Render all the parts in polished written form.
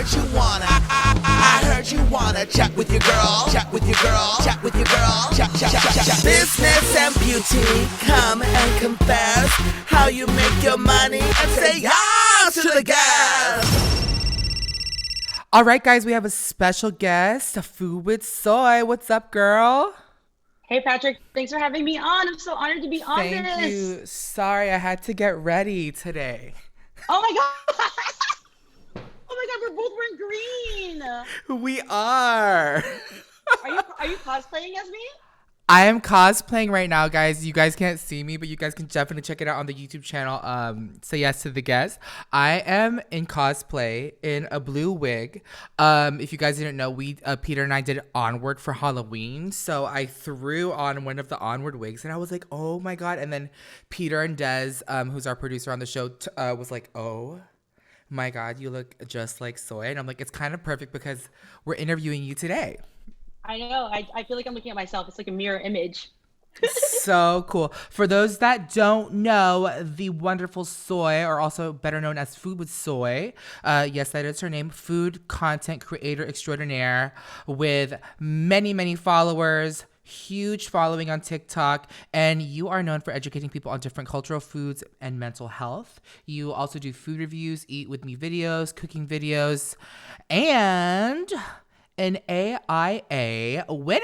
heard you wanna. I heard you wanna chat with your girl. Chat with your girl. Chat with your girl. Chat. Business and beauty, come and confess how you make your money and say yes to the guest. All right, guys, we have a special guest, Food with Soy. What's up, girl? Hey, Patrick. Thanks for having me on. I'm so honored to be on this. Thank you. Sorry, I had to get ready today. Oh my God. Oh my God, we're both wearing green. We are. Are you cosplaying as me? I am cosplaying right now, guys. You guys can't see me, but you guys can definitely check it out on the YouTube channel. Say Yes to the Guest. I am in cosplay in a blue wig. If you guys didn't know, Peter and I did Onward for Halloween. So I threw on one of the Onward wigs and I was like, oh my God. And then Peter and Des, who's our producer on the show, was like, oh my God, you look just like Soy. And I'm like, it's kind of perfect because we're interviewing you today. I know. I feel like I'm looking at myself. It's like a mirror image. So cool. For those that don't know, the wonderful Soy, or also better known as Food with Soy, yes, that is her name, food content creator extraordinaire with many, many followers, huge following on TikTok, and you are known for educating people on different cultural foods and mental health. You also do food reviews, eat with me videos, cooking videos, and an AIA winner.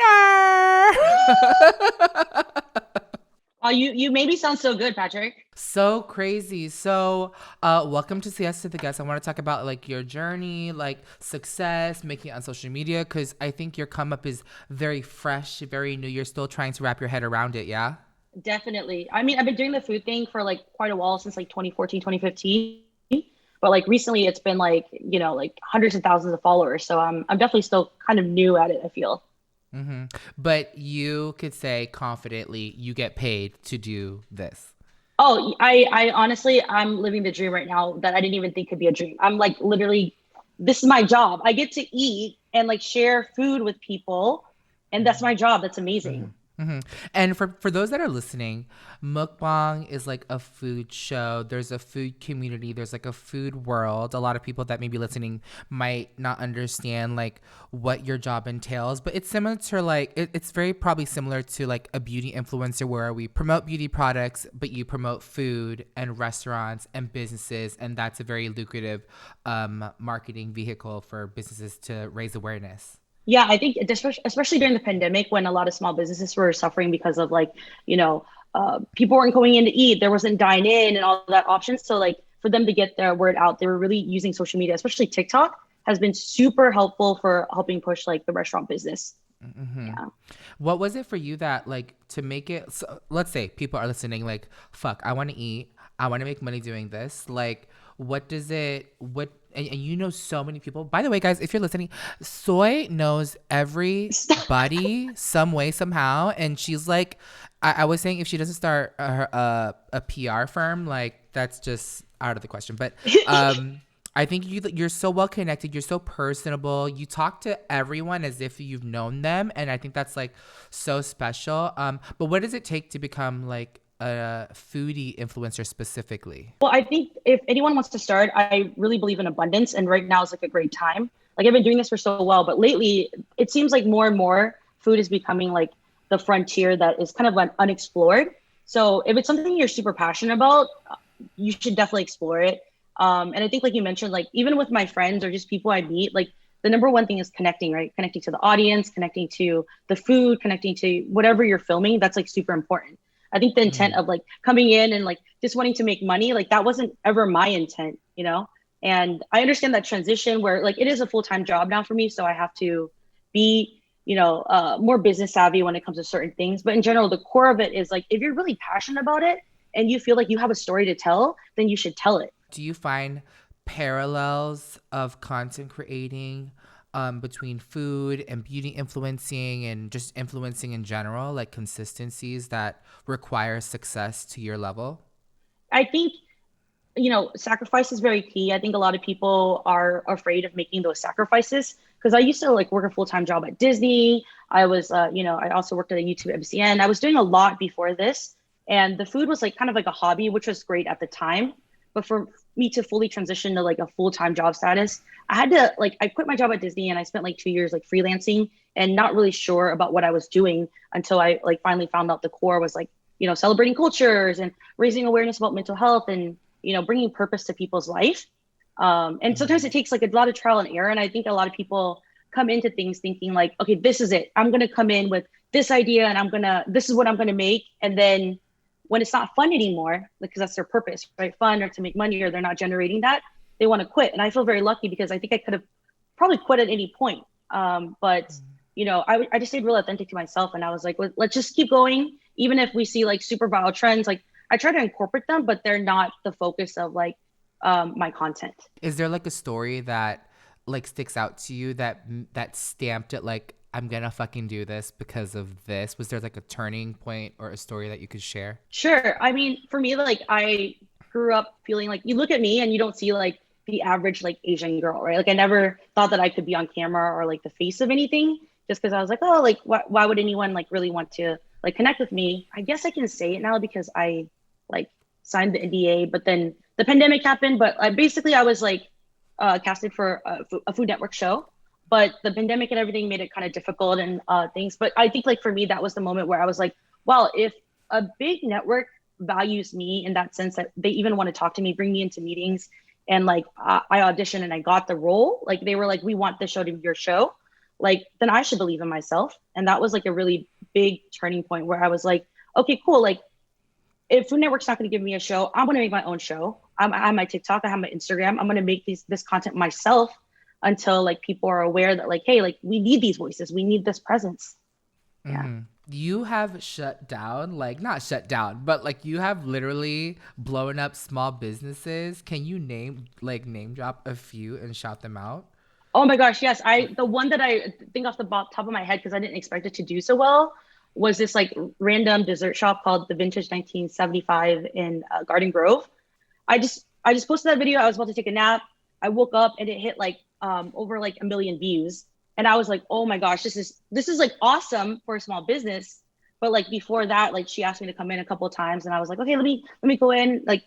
Oh, you made me sound so good, Patrick. So crazy. So welcome to Say Yes to the Guest. I want to talk about like your journey, like success, making it on social media, because I think your come up is very fresh, very new. You're still trying to wrap your head around it, yeah? Definitely. I mean, I've been doing the food thing for like quite a while, since like 2014, 2015. But like recently it's been like, like hundreds of thousands of followers. So I'm definitely still kind of new at it, I feel. Mm-hmm. But you could say confidently you get paid to do this. Oh, I honestly, I'm living the dream right now that I didn't even think could be a dream. I'm like, literally, this is my job. I get to eat and like share food with people. And that's my job. That's amazing. Mm-hmm. Mm-hmm. And for those that are listening, Mukbang is like a food show. There's a food community. There's like a food world. A lot of people that may be listening might not understand like what your job entails, but it's similar to like, it's very probably similar to like a beauty influencer where we promote beauty products, but you promote food and restaurants and businesses. And that's a very lucrative marketing vehicle for businesses to raise awareness. Yeah, I think especially during the pandemic when a lot of small businesses were suffering because of like, people weren't going in to eat, there wasn't dine in and all that options. So like for them to get their word out, they were really using social media, especially TikTok has been super helpful for helping push like the restaurant business. Mm-hmm. Yeah. What was it for you that like to make it, so let's say people are listening like, fuck, I want to eat, I want to make money doing this. Like, and you know so many people. By the way, guys, if you're listening, Soy knows everybody some way, somehow. And she's like, I was saying if she doesn't start a PR firm, like that's just out of the question. But I think you're so well connected. You're so personable. You talk to everyone as if you've known them. And I think that's like so special. But what does it take to become like a foodie influencer specifically? Well, I think if anyone wants to start, I really believe in abundance. And right now is like a great time. Like I've been doing this for so well, but lately it seems like more and more food is becoming like the frontier that is kind of like unexplored. So if it's something you're super passionate about, you should definitely explore it. And I think like you mentioned, like even with my friends or just people I meet, like the number one thing is connecting, right? Connecting to the audience, connecting to the food, connecting to whatever you're filming. That's like super important. I think the intent of like coming in and like just wanting to make money, like that wasn't ever my intent, And I understand that transition where like it is a full-time job now for me. So I have to be, more business savvy when it comes to certain things. But in general, the core of it is like, if you're really passionate about it and you feel like you have a story to tell, then you should tell it. Do you find parallels of content creating between food and beauty influencing and just influencing in general, like consistencies that require success to your level? I think, sacrifice is very key. I think a lot of people are afraid of making those sacrifices because I used to like work a full-time job at Disney. I was, I also worked at a YouTube MCN. I was doing a lot before this, and the food was like kind of like a hobby, which was great at the time. But for me to fully transition to like a full-time job status, I had to like, I quit my job at Disney and I spent like 2 years like freelancing and not really sure about what I was doing until I like finally found out the core was like, celebrating cultures and raising awareness about mental health and, bringing purpose to people's life. And sometimes it takes like a lot of trial and error. And I think a lot of people come into things thinking like, okay, this is it. I'm going to come in with this idea and this is what I'm going to make. And then when it's not fun anymore, because that's their purpose, right? Fun or to make money, or they're not generating that, they want to quit. And I feel very lucky because I think I could have probably quit at any point. But I just stayed real authentic to myself. And I was like, let's just keep going. Even if we see like super viral trends, like I try to incorporate them, but they're not the focus of like my content. Is there like a story that like sticks out to you that stamped it like, I'm gonna fucking do this because of this? Was there like a turning point or a story that you could share? Sure. I mean, for me, like I grew up feeling like you look at me and you don't see like the average like Asian girl, right? Like I never thought that I could be on camera or like the face of anything, just because I was like, oh, like why would anyone like really want to like connect with me? I guess I can say it now because I like signed the NDA, but then the pandemic happened. But I was like casted for a Food Network show. But the pandemic and everything made it kind of difficult and things. But I think like for me, that was the moment where I was like, wow, if a big network values me in that sense that they even want to talk to me, bring me into meetings, and like I auditioned and I got the role, like they were like, we want this show to be your show, like then I should believe in myself. And that was like a really big turning point where I was like, okay, cool. Like if Food Network's not going to give me a show, I'm going to make my own show. I have my TikTok, I have my Instagram. I'm going to make this content myself until like people are aware that like, hey, like we need these voices, we need this presence. Yeah. Mm-hmm. You have shut down, like not shut down, but like you have literally blown up small businesses. Can you name drop a few and shout them out? Oh my gosh, yes. The one that I think off the top of my head, because I didn't expect it to do so well, was this like random dessert shop called the Vintage 1975 in Garden Grove. I just posted that video. I was about to take a nap. I woke up and it hit like over like 1 million views. And I was like, oh my gosh, this is like awesome for a small business. But like before that, like she asked me to come in a couple of times and I was like, okay, let me go in. Like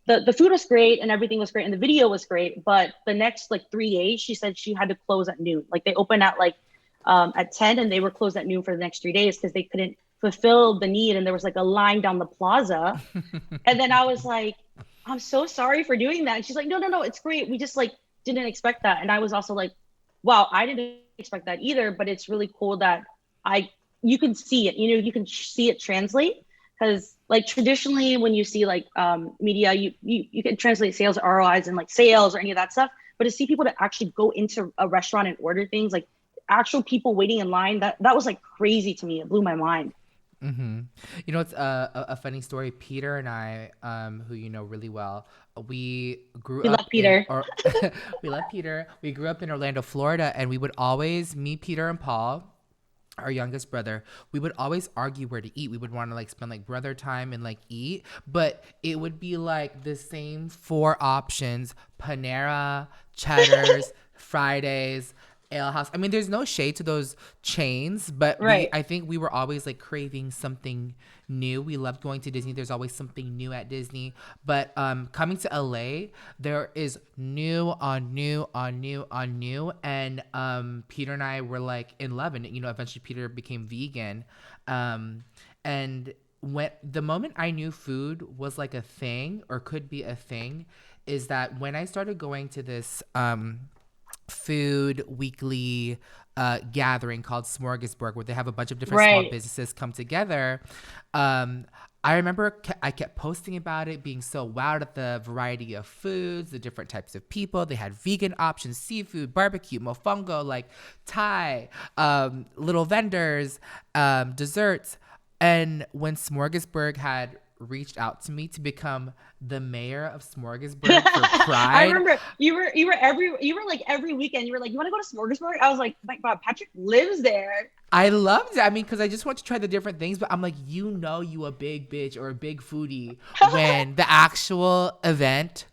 the food was great and everything was great and the video was great. But the next like 3 days, she said she had to close at noon. Like they opened at like at 10 and they were closed at noon for the next 3 days because they couldn't fulfill the need. And there was like a line down the plaza. And then I was like, I'm so sorry for doing that. And she's like, no, it's great. We just like didn't expect that. And I was also like, wow, I didn't expect that either, but it's really cool that you can see it, you can see it translate, because like traditionally when you see like media, you can translate sales ROIs and like sales or any of that stuff, but to see people to actually go into a restaurant and order things, like actual people waiting in line, that was like crazy to me. It blew my mind. Mm-hmm. It's a funny story. Peter and I, who you know really well, we love Peter. We love Peter. We grew up in Orlando, Florida, and we would always, me, Peter, and Paul, our youngest brother, we would always argue where to eat. We would want to like spend like brother time and like eat, but it would be like the same 4 options: Panera, Cheddar's, Fridays, Ale House. I mean, there's no shade to those chains, but right. I think we were always like craving something new. We loved going to Disney. There's always something new at Disney. But coming to LA, there is new on new. And Peter and I were like in love. And eventually Peter became vegan. And when the moment I knew food was like a thing or could be a thing is that when I started going to this food weekly gathering called Smorgasburg, where they have a bunch of different small businesses come together. I remember I kept posting about it, being so wowed at the variety of foods, the different types of people. They had vegan options, seafood, barbecue, mofongo, like Thai, little vendors, desserts. And when Smorgasburg had reached out to me to become the mayor of Smorgasburg for Pride. I remember you were like every weekend you were like, you want to go to Smorgasburg? I was like, my God, Patrick lives there. I loved it. I mean, because I just want to try the different things, but I'm like, you a big bitch or a big foodie when the actual event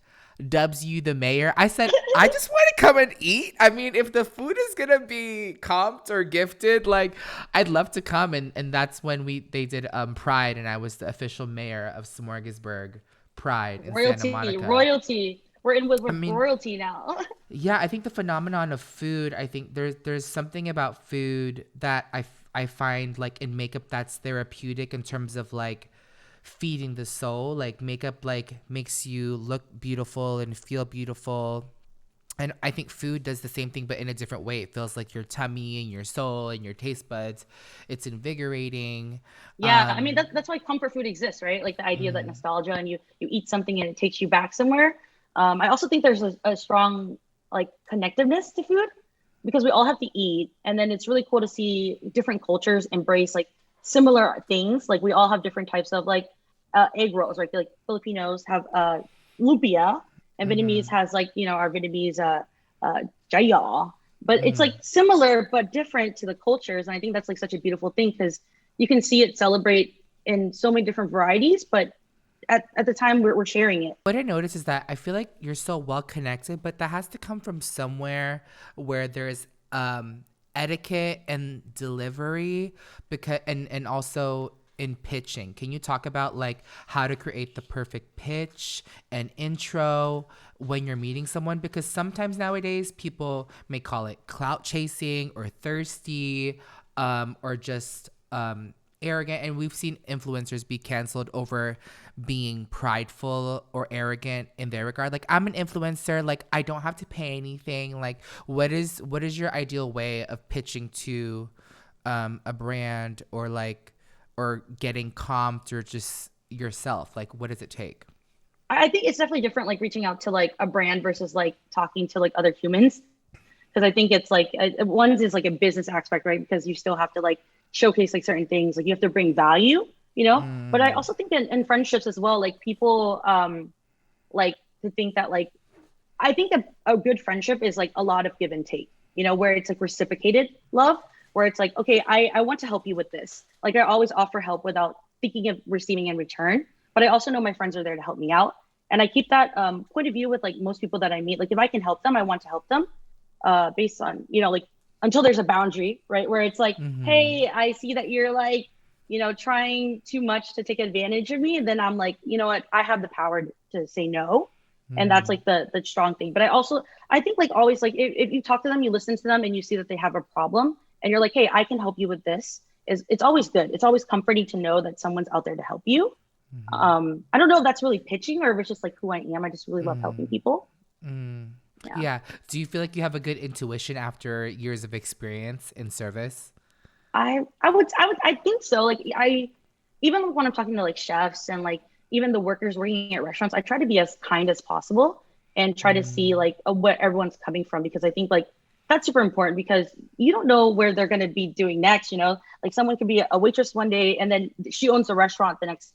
dubs you the mayor. I said, I just want to come and eat. I mean, if the food is gonna be comped or gifted, like I'd love to come. And that's when they did Pride, and I was the official mayor of Smorgasburg Pride in Santa Monica. Royalty. We're in with I mean, royalty now. yeah, I think the phenomenon of food, I think there's something about food that I find like in makeup that's therapeutic in terms of like feeding the soul. Like makeup like makes you look beautiful and feel beautiful. And I think food does the same thing, but in a different way. It feels like your tummy and your soul and your taste buds. It's invigorating. Yeah, I mean that's why comfort food exists, right? Like the idea that nostalgia and you eat something and it takes you back somewhere. I also think there's a strong like connectiveness to food because we all have to eat, and then it's really cool to see different cultures embrace like similar things. Like we all have different types of like egg rolls, right? Like Filipinos have lumpia, and Vietnamese has like our Vietnamese jaya. But it's like similar but different to the cultures, and I think that's like such a beautiful thing because you can see it celebrate in so many different varieties, but at the time we're sharing it. What I notice is that I feel like you're so well connected, but that has to come from somewhere where there's etiquette and delivery because and also in pitching. Can you talk about like how to create the perfect pitch and intro when you're meeting someone? Because sometimes nowadays people may call it clout chasing or thirsty or just arrogant, and we've seen influencers be canceled over being prideful or arrogant in their regard. Like, I'm an influencer, like I don't have to pay anything. Like what is your ideal way of pitching to a brand or getting comped or just yourself? Like what does it take? I think it's definitely different, like reaching out to like a brand versus like talking to like other humans. Because I think it's like one is like a business aspect, right? Because you still have to like showcase like certain things, like you have to bring value, But I also think in friendships as well, like people like to think that like I think that a good friendship is like a lot of give and take, where it's like reciprocated love, where it's like, okay, I want to help you with this. Like I always offer help without thinking of receiving in return, but I also know my friends are there to help me out, and I keep that point of view with like most people that I meet. Like if I can help them, I want to help them. Based on, like until there's a boundary, right? Where it's like, hey, I see that you're like, trying too much to take advantage of me. And then I'm like, you know what? I have the power to say no. And that's like the strong thing. But I think like always, like if you talk to them, you listen to them and you see that they have a problem and you're like, hey, I can help you with this. It's always good. It's always comforting to know that someone's out there to help you. I don't know if that's really pitching or if it's just like who I am. I just really love helping people. Yeah. Do you feel like you have a good intuition after years of experience in service? I think so. Like even when I'm talking to like chefs and like even the workers working at restaurants, I try to be as kind as possible and try to see like what everyone's coming from, because I think like that's super important because you don't know where they're going to be doing next. Like someone could be a waitress one day and then she owns a restaurant the next,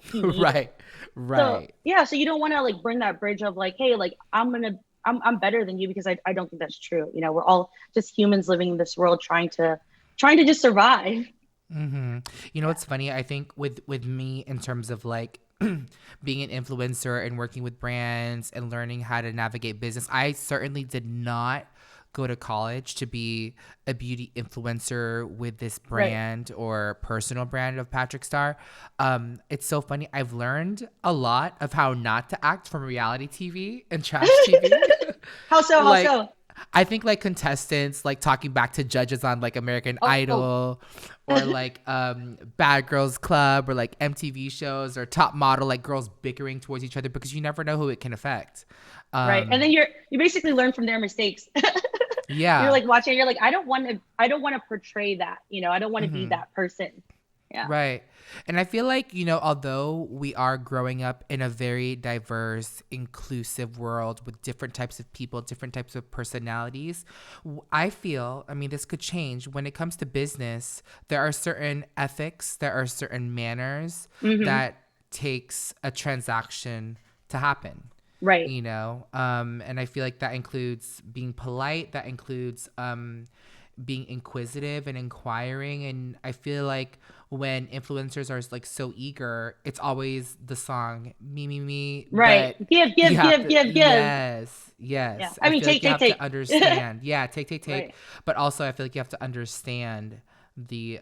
few weeks. Right. So, so you don't want to like burn that bridge of like, hey, like I'm better than you, because I don't think that's true. We're all just humans living in this world trying to just survive. What's funny? I think with me in terms of like being an influencer and working with brands and learning how to navigate business, I certainly did not go to college to be a beauty influencer with this brand or personal brand of Patrick Star. It's so funny. I've learned a lot of how not to act from reality TV and trash TV. How so? I think like contestants like talking back to judges on like American Idol or like Bad Girls Club or like MTV shows or Top Model, like girls bickering towards each other because you never know who it can affect. Right. And then you basically learn from their mistakes. Yeah. You're like watching, you're like, I don't want to portray that, I don't want to be that person. Yeah. Right. And I feel like, although we are growing up in a very diverse, inclusive world with different types of people, different types of personalities, I feel, this could change. When it comes to business, there are certain ethics, there are certain manners that takes a transaction to happen. Right. And I feel like that includes being polite, that includes being inquisitive and inquiring. And I feel like when influencers are like so eager, it's always the song me. Right. Give. Yes. Yeah. I mean, take. To understand. Yeah, take. Right. But also I feel like you have to understand the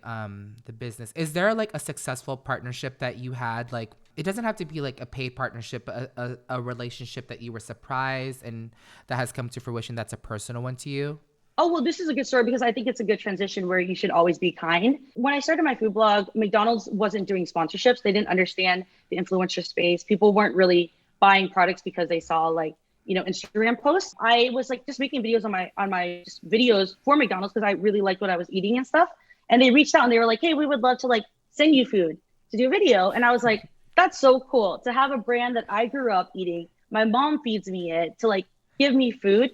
business. Is there like a successful partnership that you had like it doesn't have to be like a paid partnership, but a relationship that you were surprised and that has come to fruition that's a personal one to you? Oh, well, this is a good story because I think it's a good transition where you should always be kind. When I started my food blog, McDonald's wasn't doing sponsorships. They didn't understand the influencer space. People weren't really buying products because they saw like, Instagram posts. I was like just making videos on my just videos for McDonald's because I really liked what I was eating and stuff. And they reached out and they were like, hey, we would love to like send you food to do a video. And I was like, that's so cool to have a brand that I grew up eating. My mom feeds me it to like give me food,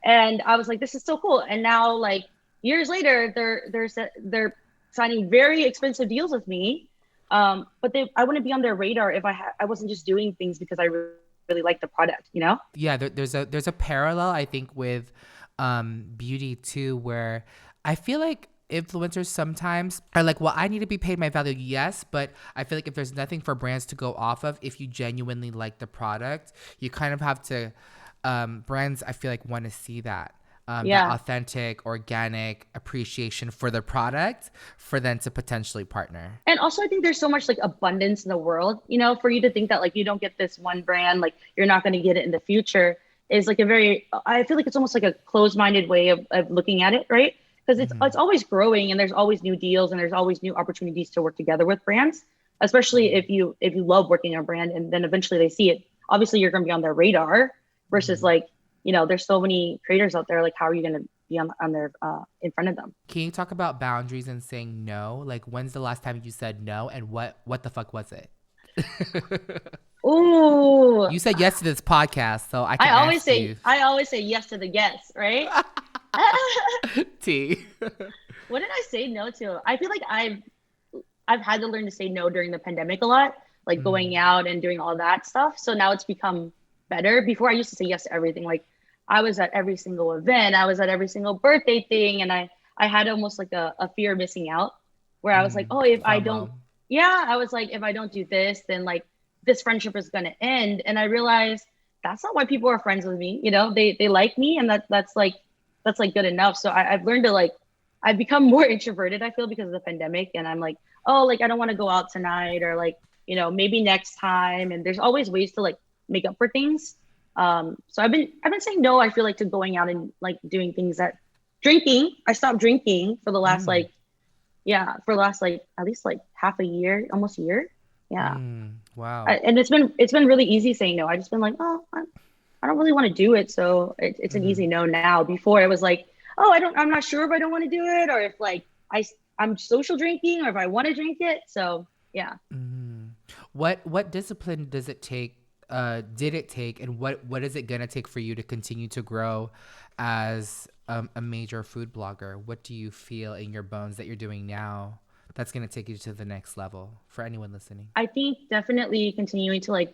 And I was like, this is so cool. And now, like years later, they're signing very expensive deals with me. But I wouldn't be on their radar if I wasn't just doing things because I really like the product, Yeah, there's a parallel I think with beauty too, where I feel like influencers sometimes are like, well, I need to be paid my value. Yes, but I feel like if there's nothing for brands to go off of, if you genuinely like the product, you kind of have to. Brands, I feel like, want to see that. That authentic, organic appreciation for the product for them to potentially partner. And also, I think there's so much like abundance in the world, for you to think that like you don't get this one brand, like you're not going to get it in the future is like I feel like it's almost like a closed-minded way of looking at it, right? Because it's always growing and there's always new deals and there's always new opportunities to work together with brands, especially if you love working on a brand and then eventually they see it. Obviously, you're going to be on their radar versus like, there's so many creators out there. Like, how are you going to be on their in front of them? Can you talk about boundaries and saying no? Like, when's the last time you said no, and what the fuck was it? Ooh, you said yes to this podcast, so I always say yes to the guests, right? T. What did I say no to? I feel like I've had to learn to say no during the pandemic a lot, like going out and doing all that stuff. So now it's become better. Before I used to say yes to everything. Like I was at every single event, I was at every single birthday thing, and I had almost like a fear of missing out, where I was like, oh, if I don't, I was like, if I don't do this, then like this friendship is gonna end. And I realized that's not why people are friends with me. They like me, and that's good enough. So I've learned to like, I've become more introverted, I feel, because of the pandemic, and I'm like, oh, like I don't want to go out tonight, or like, maybe next time. And there's always ways to like make up for things. So I've been saying no, I feel like, to going out and like doing things that drinking. I stopped drinking for the last like at least like half a year, almost a year. Yeah. Wow. And it's been really easy saying no. I just been like, oh, I don't really want to do it. So it's an easy no now. Before it was like, oh, I'm not sure if I don't want to do it, or if like I'm social drinking, or if I want to drink it. So yeah. What discipline does it take? Did it take, and what is it gonna take for you to continue to grow as a major food blogger? What do you feel in your bones that you're doing now that's gonna take you to the next level for anyone listening? I think definitely continuing to like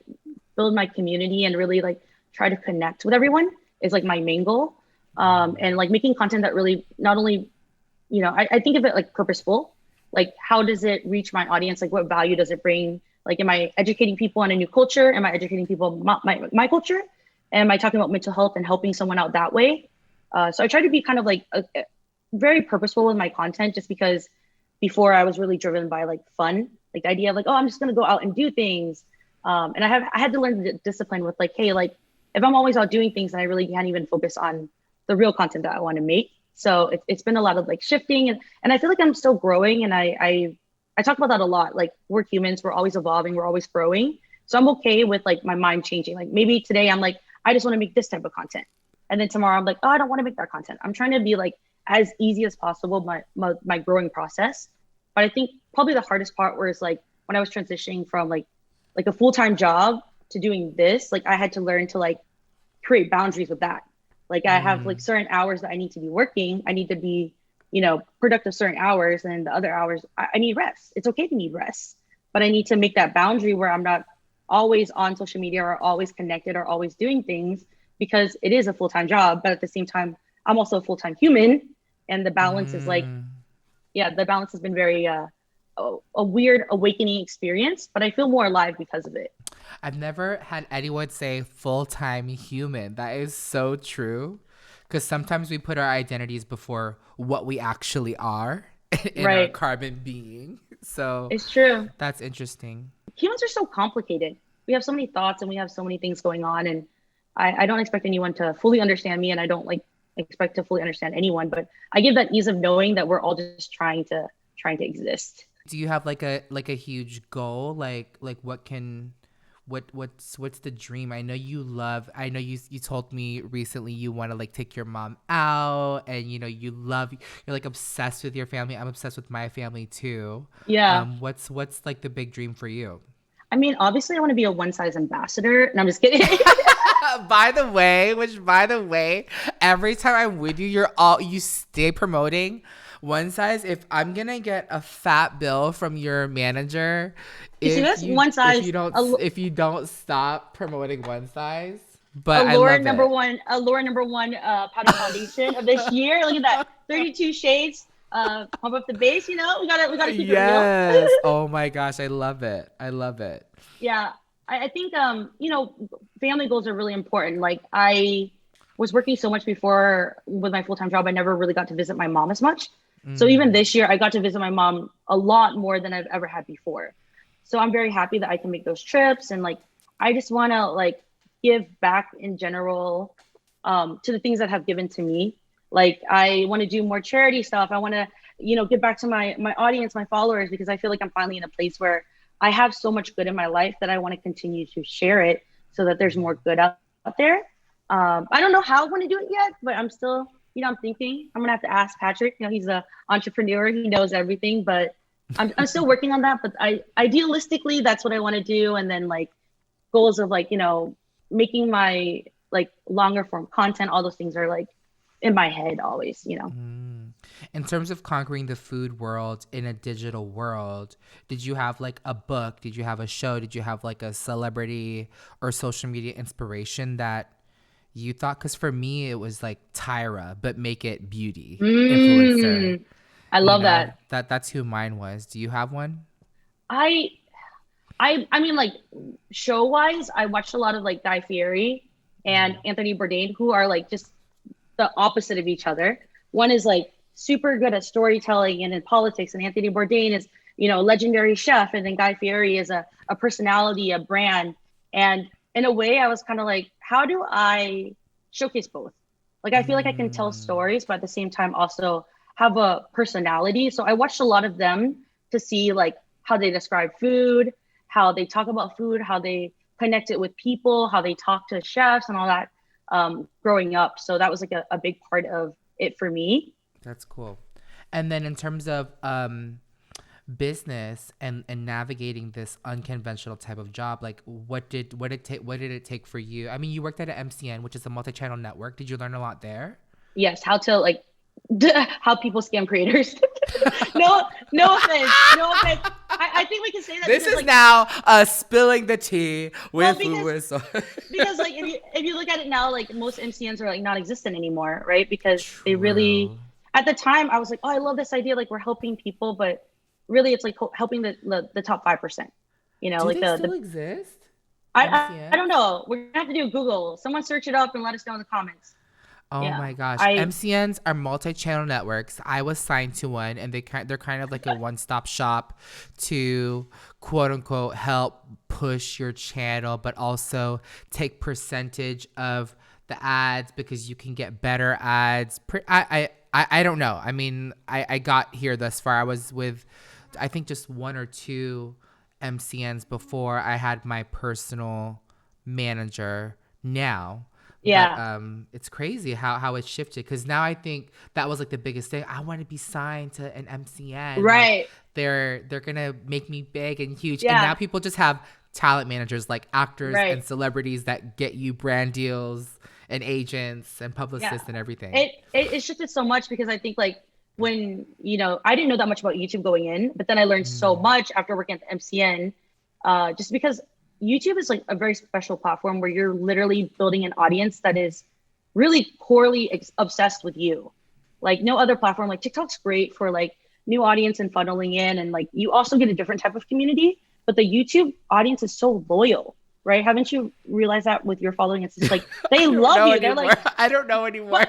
build my community and really like try to connect with everyone is like my main goal. And like making content that really not only, I think of it like purposeful, like how does it reach my audience? Like what value does it bring? Like, am I educating people on a new culture? Am I educating people my culture? Am I talking about mental health and helping someone out that way? So I try to be kind of like very purposeful with my content, just because before I was really driven by like fun, like the idea of like, oh, I'm just going to go out and do things. And I had to learn the discipline with like, hey, like if I'm always out doing things, then I really can't even focus on the real content that I want to make. So it's been a lot of like shifting, and I feel like I'm still growing, and I talk about that a lot. Like we're humans, we're always evolving, we're always growing. So I'm okay with like my mind changing. Like maybe today I'm like, I just want to make this type of content. And then tomorrow I'm like, oh, I don't want to make that content. I'm trying to be like as easy as possible, my growing process. But I think probably the hardest part was like when I was transitioning from like a full-time job to doing this, like I had to learn to like create boundaries with that. Like I have like certain hours that I need to be working. I need to be productive certain hours, and the other hours I need rest. It's okay to need rest, but I need to make that boundary where I'm not always on social media or always connected or always doing things, because it is a full-time job. But at the same time, I'm also a full-time human, and the balance is like, the balance has been very a weird awakening experience, but I feel more alive because of it. I've never had anyone say full-time human. That is so true. Because sometimes we put our identities before what we actually are. in our Right. carbon being. So It's true. that's interesting. Humans are so complicated. We have so many thoughts and we have so many things going on. And I don't expect anyone to fully understand me, and I don't like expect to fully understand anyone. But I give that ease of knowing that we're all just trying to exist. Do you have like a huge goal? Like what's the dream? I know you told me recently you want to like take your mom out, and you're like obsessed with your family. I'm obsessed with my family too. Yeah. What's like the big dream for you? I mean, obviously I want to be a one size ambassador. And I'm just kidding. By the way, every time I'm with you, you stay promoting one size. If I'm gonna get a fat bill from your manager, You see this? One size. if you don't stop promoting one size. But Allure number one powder foundation of this year. Look at that, 32 shades. Pump up the base. We gotta keep it real. Oh my gosh, I love it. Yeah, I think family goals are really important. Like, I was working so much before with my full-time job, I never really got to visit my mom as much. So even this year, I got to visit my mom a lot more than I've ever had before. So I'm very happy that I can make those trips, and like I just want to like give back in general to the things that have given to me. Like, I want to do more charity stuff. I want to give back to my audience, my followers, because I feel like I'm finally in a place where I have so much good in my life that I want to continue to share it so that there's more good out there. I don't know how I want to do it yet, but I'm still, I'm thinking. I'm going to have to ask Patrick. He's an entrepreneur. He knows everything, but I'm still working on that. But idealistically, that's what I want to do. And then like goals of like, making my like longer form content, all those things are like in my head always. In terms of conquering the food world in a digital world, did you have like a book? Did you have a show? Did you have like a celebrity or social media inspiration that you thought? Because for me, it was like Tyra, but make it beauty influencer. I love that. That's who mine was. Do you have one? I mean, like, show wise, I watched a lot of like Guy Fieri and Anthony Bourdain, who are like just the opposite of each other. One is like super good at storytelling and in politics, and Anthony Bourdain is a legendary chef, and then Guy Fieri is a personality, a brand. And in a way, I was kind of like, how do I showcase both? Like, I feel like I can tell stories, but at the same time also have a personality. So I watched a lot of them to see like how they describe food, how they talk about food, how they connect it with people, how they talk to chefs and all that growing up. So that was like a big part of it for me. That's cool. And then in terms of business and navigating this unconventional type of job, like what did it take for you? I mean, you worked at an MCN, which is a multi-channel network. Did you learn a lot there? Yes, how to like how people scam creators. no offense. I think we can say that. This is like, now spilling the tea with FoodwithSoy. Because like if you look at it now, like most MCNs are like non-existent anymore, right? Because they really, at the time I was like, oh, I love this idea. Like, we're helping people, but really it's like helping the top 5%. Do like they still exist? I don't know. We're gonna have to do a Google. Someone search it up and let us know in the comments. Oh my gosh. MCNs are multi-channel networks. I was signed to one, and they're kind of like a one-stop shop to quote unquote help push your channel, but also take percentage of the ads because you can get better ads. I don't know. I mean, I got here thus far. I was with, I think, just one or two MCNs before I had my personal manager now. Yeah. But, it's crazy how it shifted, because now I think that was like the biggest thing. I want to be signed to an MCN. Right. Like, they're gonna make me big and huge. Yeah. And now people just have talent managers, like actors and celebrities, that get you brand deals and agents and publicists and everything. It shifted so much, because I think like when I didn't know that much about YouTube going in, but then I learned so much after working at the MCN, just because YouTube is like a very special platform where you're literally building an audience that is really poorly obsessed with you. Like, no other platform. Like, TikTok's great for like new audience and funneling in, and like you also get a different type of community, but the YouTube audience is so loyal, right? Haven't you realized that with your following? It's just like they love you. Anymore. They're like, I don't know anymore.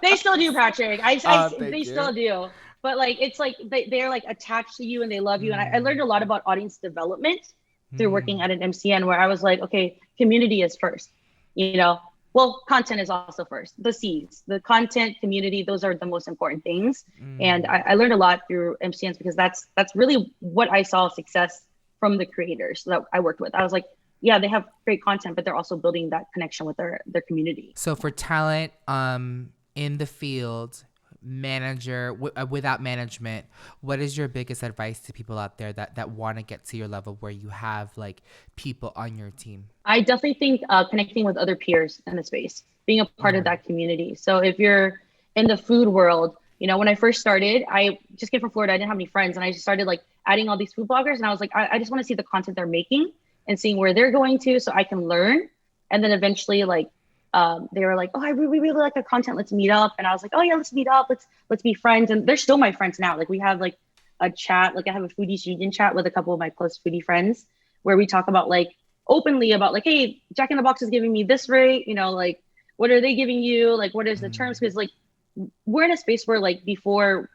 they still do, Patrick. They still do. but like it's like they're like attached to you and they love you. And I learned a lot about audience development through working at an MCN, where I was like, okay, community is first, you know. Well, content is also first. The C's, the content, community, those are the most important things. And I learned a lot through MCNs, because that's really what I saw success from the creators that I worked with. I was like, yeah, they have great content, but they're also building that connection with their community. So for talent in the field, manager without management, what is your biggest advice to people out there that want to get to your level where you have like people on your team? I definitely think connecting with other peers in the space, being a part of that community. So if you're in the food world, you know, when I first started, I just came from Florida. I didn't have any friends, and I just started like adding all these food bloggers, and I was like, I just want to see the content they're making and seeing where they're going to, so I can learn. And then eventually, like, they were like, oh, I really like the content. Let's meet up. And I was like, oh yeah, let's meet up. Let's be friends. And they're still my friends now. Like we have like a chat, like I have a Foodies Union chat with a couple of my close foodie friends, where we talk about like openly about like, hey, Jack in the Box is giving me this rate, you know, like what are they giving you? Like, what is the terms? Because like we're in a space where like before,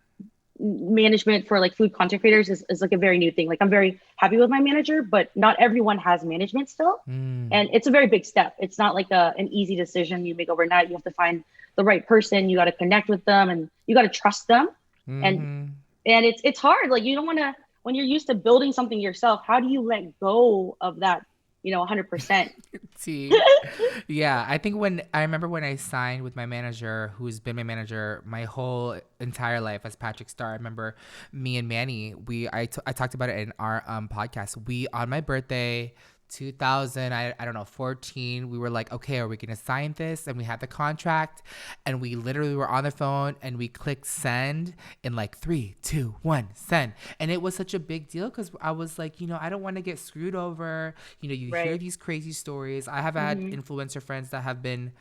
management for like food content creators is like a very new thing. Like I'm very happy with my manager, but not everyone has management still. And it's a very big step. It's not like an easy decision you make overnight. You have to find the right person. You got to connect with them, and you got to trust them. And it's hard. Like you don't want to, when you're used to building something yourself, how do you let go of that, you know, 100%? Yeah, I remember when I signed with my manager, who's been my manager my whole entire life as Patrick Star. I remember me and Manny, I talked about it in our podcast. We, on my birthday, 2000, I don't know, 14, we were like, okay, are we going to sign this? And we had the contract, and we literally were on the phone, and we clicked send in like 3, 2, 1, send. And it was such a big deal, because I was like, you know, I don't want to get screwed over. You know, you hear these crazy stories. I have had influencer friends that have been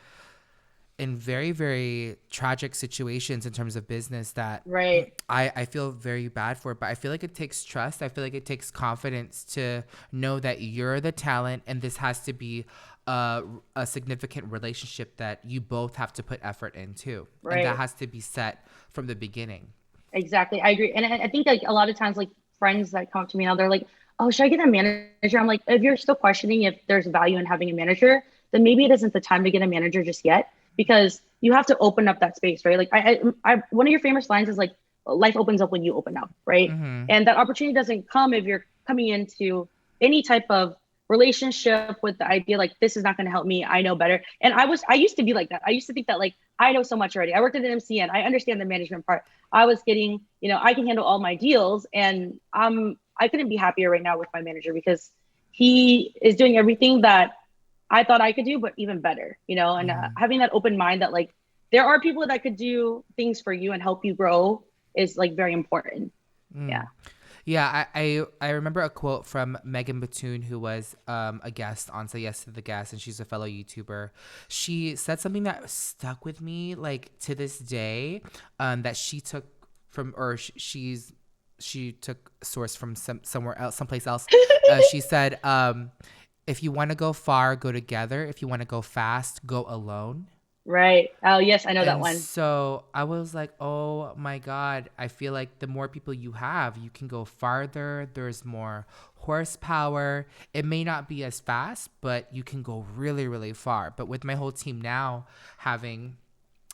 in very, very tragic situations in terms of business that I feel very bad for. But I feel like it takes trust. I feel like it takes confidence to know that you're the talent, and this has to be a significant relationship that you both have to put effort into. And that has to be set from the beginning. Exactly. I agree. And I think like a lot of times, like friends that come to me now, they're like, oh, should I get a manager? I'm like, if you're still questioning if there's value in having a manager, then maybe it isn't the time to get a manager just yet. Because you have to open up that space, right? Like I one of your famous lines is like, life opens up when you open up, right? And that opportunity doesn't come if you're coming into any type of relationship with the idea like, this is not going to help me, I know better. And I used to be like that. I used to think that like, I know so much already. I worked at an MCN. I understand the management part. I was getting, you know, I can handle all my deals, and I couldn't be happier right now with my manager, because he is doing everything that I thought I could do, but even better, you know, and having that open mind that like, there are people that could do things for you and help you grow is like very important. Yeah, I remember a quote from Megan Batoon, who was a guest on Say Yes to the Guest, and she's a fellow YouTuber. She said something that stuck with me like to this day, that she took from, or she took source from somewhere else, someplace else. She said, if you want to go far, go together. If you want to go fast, go alone. Right. Oh, yes, I know that one. So I was like, oh my God, I feel like the more people you have, you can go farther. There's more horsepower. It may not be as fast, but you can go really, really far. But with my whole team now having,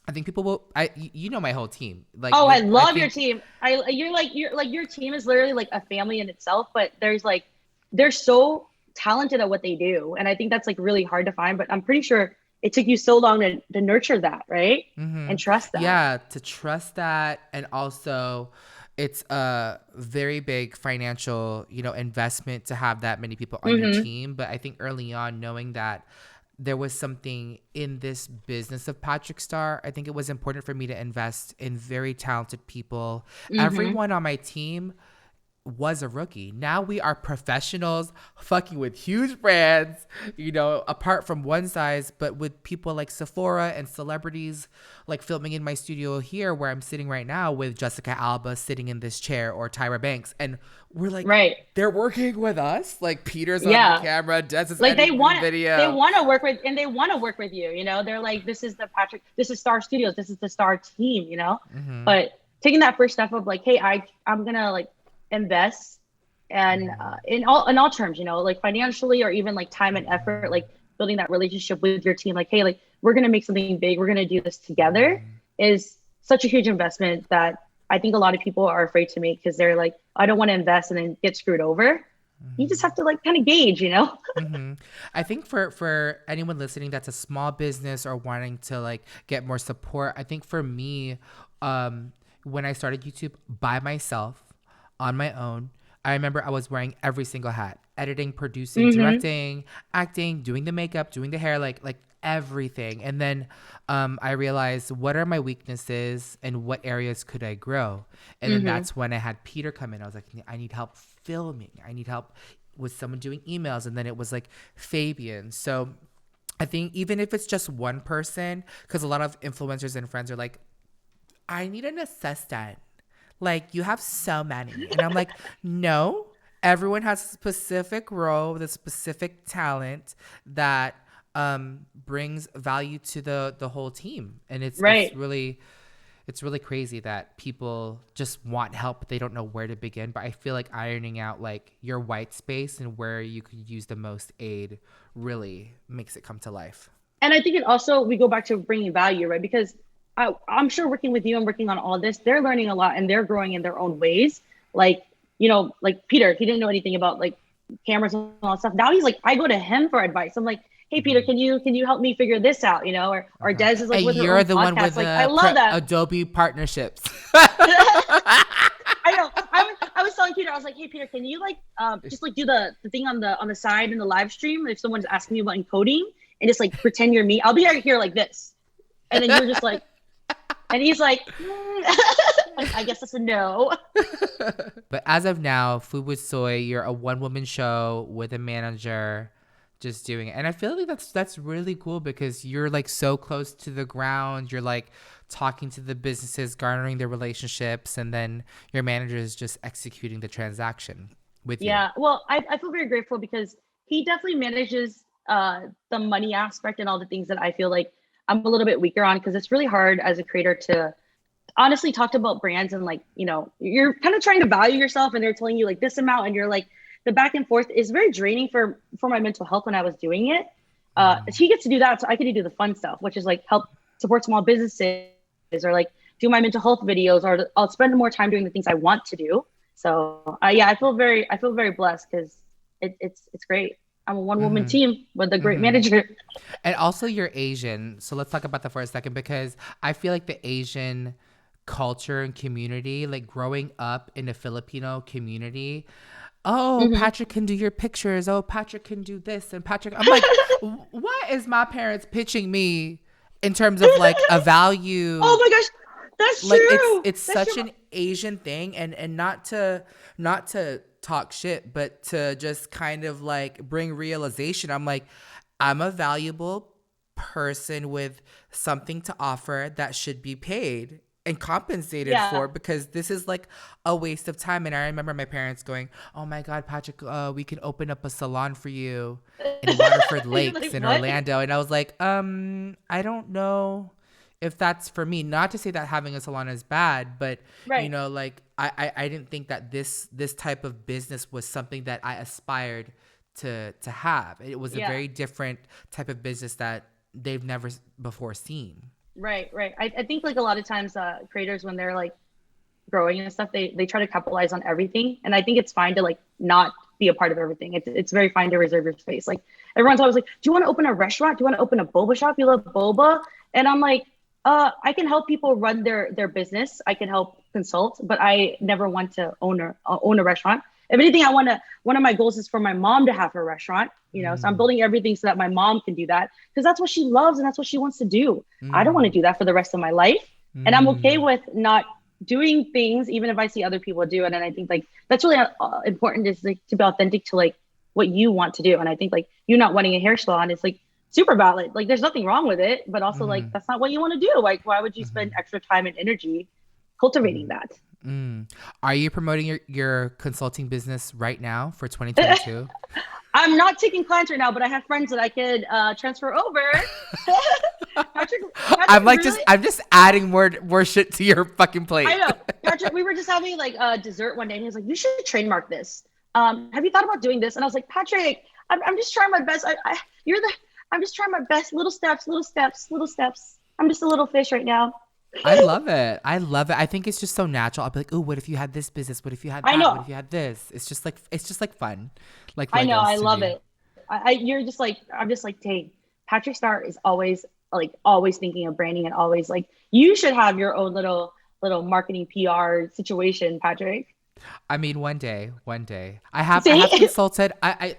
I think people will, you know, my whole team. Like, oh, I love your team. Your team is literally like a family in itself, but they're so talented at what they do. And I think that's like really hard to find, but I'm pretty sure it took you so long to nurture that, right? And trust that. Yeah, to trust that. And also it's a very big financial, you know, investment to have that many people on your team. But I think early on, knowing that there was something in this business of Patrick Star, I think it was important for me to invest in very talented people. Everyone on my team was a rookie. Now we are professionals fucking with huge brands, you know, apart from one size, but with people like Sephora and celebrities like filming in my studio here where I'm sitting right now with Jessica Alba sitting in this chair, or Tyra Banks. And we're like, they're working with us. Like Peter's on the camera, Des is like editing the video. They want to work with you, you know, they're like, this is Star Studios. This is the Star team, you know, but taking that first step of like, hey, I'm gonna like invest, and in all terms, you know, like financially or even like time and effort, like building that relationship with your team, like, hey, like we're gonna make something big, we're gonna do this together, is such a huge investment that I think a lot of people are afraid to make because they're like, I don't want to invest and then get screwed over. You just have to like kind of gauge, you know? I think for anyone listening that's a small business or wanting to like get more support, I think for me, when I started YouTube by myself on my own, I remember I was wearing every single hat: editing, producing, directing, acting, doing the makeup, doing the hair, like everything. And then I realized, what are my weaknesses and what areas could I grow? And then that's when I had Peter come in. I was like, I need help filming. I need help with someone doing emails. And then it was like Fabian. So I think even if it's just one person, because a lot of influencers and friends are like, I need an assistant. Like, you have so many. And I'm like, no, everyone has a specific role with a specific talent that brings value to the whole team. And it's really crazy that people just want help, but they don't know where to begin. But I feel like ironing out like your white space and where you could use the most aid really makes it come to life. And I think it also, we go back to bringing value, right? Because I'm sure working with you and working on all this, they're learning a lot and they're growing in their own ways. Like, you know, like Peter, he didn't know anything about like cameras and all that stuff. Now he's like, I go to him for advice. I'm like, hey Peter, can you help me figure this out? You know, or Des is like, and with her you're own the podcast. one with like, I love that. Adobe partnerships. I know. I was telling Peter, I was like, hey Peter, can you like just like do the thing on the side in the live stream if someone's asking you about encoding, and just like pretend you're me. I'll be right here like this, and then you're just like. And he's like, I guess that's a no. But as of now, Food with Soy, you're a one-woman show with a manager just doing it. And I feel like that's really cool because you're like so close to the ground. You're like talking to the businesses, garnering their relationships, and then your manager is just executing the transaction with you. Yeah, well, I feel very grateful because he definitely manages the money aspect and all the things that I feel like I'm a little bit weaker on, because it's really hard as a creator to honestly talk about brands and like, you know, you're kind of trying to value yourself and they're telling you like this amount, and you're like, the back and forth is very draining for my mental health when I was doing it. He gets to do that, so I get to do the fun stuff, which is like help support small businesses or like do my mental health videos, or I'll spend more time doing the things I want to do. So yeah, I feel very blessed because it's great. I'm a one-woman team with a great manager. And also you're Asian. So let's talk about that for a second, because I feel like the Asian culture and community, like growing up in a Filipino community, Patrick can do your pictures. Oh, Patrick can do this. And Patrick, I'm like, what is my parents pitching me in terms of like a value? Oh my gosh, that's like, true. It's such an Asian thing, and not to talk shit, but to just kind of like bring realization. I'm like, I'm a valuable person with something to offer that should be paid and compensated for, because this is like a waste of time. And I remember my parents going, oh my God, Patrick, we can open up a salon for you in Waterford Lakes like, in what? Orlando. And I was like, I don't know if that's for me. Not to say that having a salon is bad, but you know, like I didn't think that this type of business was something that I aspired to have. It was a very different type of business that they've never before seen. Right. I think like a lot of times creators, when they're like growing and stuff, they try to capitalize on everything. And I think it's fine to like not be a part of everything. It's very fine to reserve your space. Like everyone's always like, do you want to open a restaurant? Do you want to open a boba shop? You love boba? And I'm like, I can help people run their business. I can help consult, but I never want to own a restaurant. If anything, one of my goals is for my mom to have her restaurant, you know, so I'm building everything so that my mom can do that, because that's what she loves and that's what she wants to do. I don't want to do that for the rest of my life. And I'm okay with not doing things, even if I see other people do it. And I think like, that's really important, is like to be authentic to like what you want to do. And I think like you not wanting a hair salon is like super valid. Like there's nothing wrong with it, but also like, that's not what you want to do. Like, why would you spend extra time and energy cultivating that? Are you promoting your consulting business right now for 2022? I'm not taking clients right now, but I have friends that I could transfer over. Patrick I'm like really, I'm just adding more shit to your fucking plate. I know. Patrick, we were just having like a dessert one day, and he was like, "You should trademark this. Have you thought about doing this?" And I was like, "Patrick, I'm just trying my best. I'm just trying my best. Little steps, little steps, little steps. I'm just a little fish right now." I love it. I love it. I think it's just so natural. I'll be like, "Oh, what if you had this business? What if you had I that? know. What if you had this?" It's just like fun. Like I know. Legos I to love me. it. You're just like, I'm just like, dang, Patrick Star is always thinking of branding and always like, you should have your own little marketing PR situation, Patrick. I mean, one day. I See? have consulted. I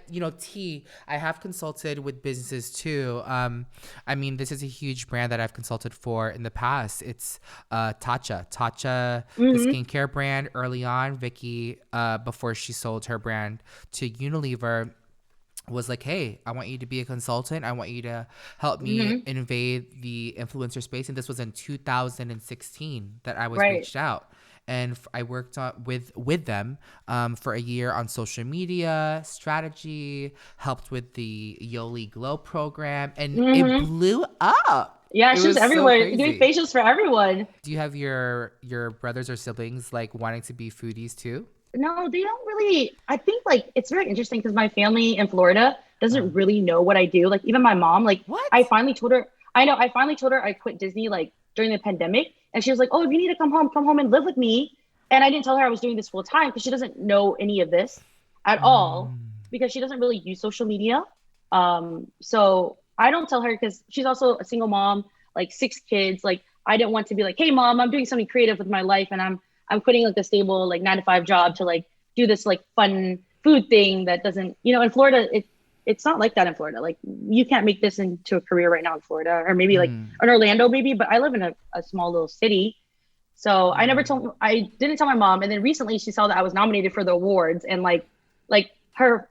have consulted with businesses too. I mean, this is a huge brand that I've consulted for in the past. It's Tatcha, the Hmm. skincare brand. Early on, Vicky, before she sold her brand to Unilever, was like, "Hey, I want you to be a consultant. I want you to help me Hmm. invade the influencer space." And this was in 2016 that I was Right. reached out. And I worked on with them for a year on social media strategy, helped with the Yoli Glow program, and it Hmm. blew up. Yeah, It it's just was so everywhere. Doing crazy. facials for everyone. Do you have your brothers or siblings like wanting to be foodies too? No, they don't really. I think like it's very interesting because my family in Florida Uh, doesn't really know what I do. Like even my mom, like I what? finally told her. I know I finally told her I quit Disney like during the pandemic, and she was like, "Oh, if you need to come home and live with me." And I didn't tell her I was doing this full time because she doesn't know any of this at all Mm, because she doesn't really use social media. So I don't tell her because she's also a single mom, like 6 kids. Like I didn't want to be like, "Hey, mom, I'm doing something creative with my life, and I'm quitting like a stable like 9 to 5 job to like do this like fun food thing that doesn't, in Florida, it's not like that in Florida. Like you can't make this into a career right now in Florida or maybe like mm, in Orlando, maybe, but I live in a small little city. So mm. I didn't tell my mom. And then recently she saw that I was nominated for the awards and like her